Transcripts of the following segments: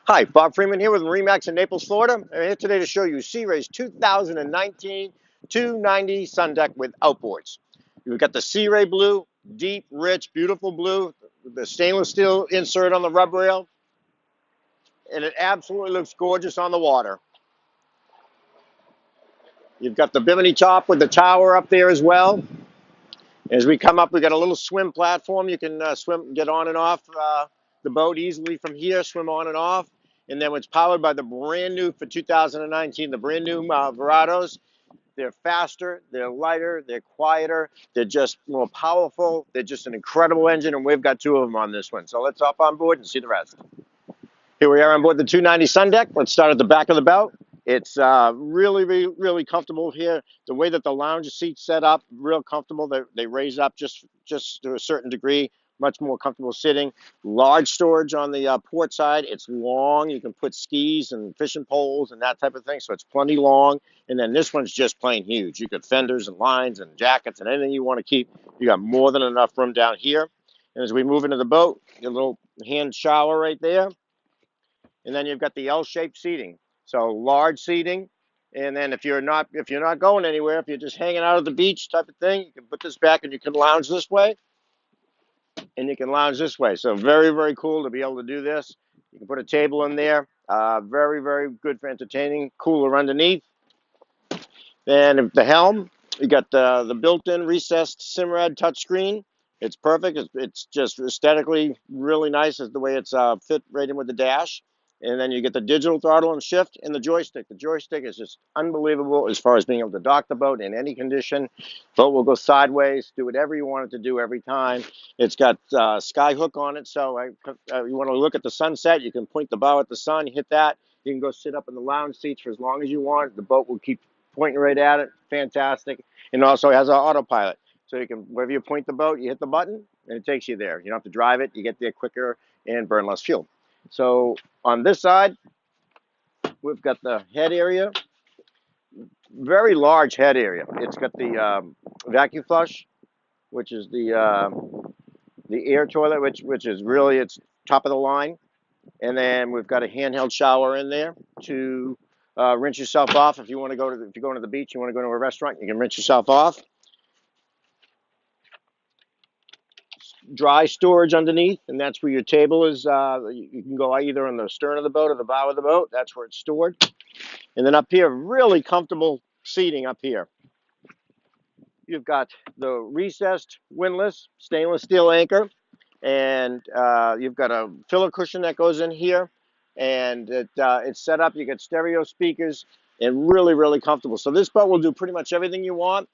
Hi, Bob Freeman here with MarineMax in Naples, Florida. I'm here today to show you Sea Ray's 2019 290 Sun Deck with outboards. You've got the Sea Ray blue, deep, rich, beautiful blue, the stainless steel insert on the rub rail, and it absolutely looks gorgeous on the water. You've got the bimini top with the tower up there as well. As we come up, we got a little swim platform. You can swim, get on and off the boat easily from here, swim on and off. And then it's powered by the brand new for 2019, the brand new Verados. They're faster, they're lighter, they're quieter, they're just more powerful. They're just an incredible engine, and we've got two of them on this one. So let's hop on board and see the rest. Here we are on board the 290 Sun Deck. Let's start at the back of the boat. It's really comfortable here. The way that the lounge seats set up, real comfortable. They raise up just to a certain degree, much more comfortable sitting. Large storage on the port side. It's long. You can put skis and fishing poles and that type of thing, so it's plenty long. And then this one's just plain huge. You got fenders and lines and jackets and anything you want to keep. You got more than enough room down here. And as we move into the boat, your little hand shower right there. And then you've got the L-shaped seating. So large seating. And then if you're not going anywhere, if you're just hanging out at the beach type of thing, you can put this back and you can lounge this way and you can lounge this way. So very cool to be able to do this. You can put a table in there. Very good for entertaining. Cooler underneath. Then the helm, you got the built-in recessed Simrad touchscreen. It's perfect. It's just aesthetically really nice as the way it's fit right in with the dash. And then you get the digital throttle and shift and the joystick. The joystick is just unbelievable as far as being able to dock the boat in any condition. Boat will go sideways, do whatever you want it to do every time. It's got sky hook on it, so you want to look at the sunset, you can point the bow at the sun, hit that. You can go sit up in the lounge seats for as long as you want. The boat will keep pointing right at it. Fantastic. And also has an autopilot. So you can, wherever you point the boat, you hit the button and it takes you there. You don't have to drive it. You get there quicker and burn less fuel. So on this side, we've got the head area. Very large head area. It's got the vacuum flush, which is the air toilet, which is really, it's top of the line. And then we've got a handheld shower in there to rinse yourself off. If you want to go if you're going to the beach, you want to go to a restaurant, you can rinse yourself off. Dry storage underneath, and that's where your table is. You can go either on the stern of the boat or the bow of the boat. That's where it's stored. And then up here, really comfortable seating up here. You've got the recessed windlass stainless steel anchor, and you've got a filler cushion that goes in here, and it's set up. You get stereo speakers, and really comfortable. So this boat will do pretty much everything you want.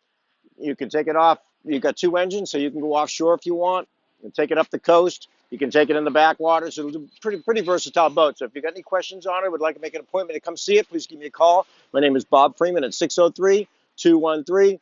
You can take it off. You've got two engines, so you can go offshore if you want and take it up the coast. You can take it in the backwaters. It'll do pretty versatile boat. So if you've got any questions on it, would like to make an appointment to come see it, please give me a call. My name is Bob Freeman at 603-213-1194.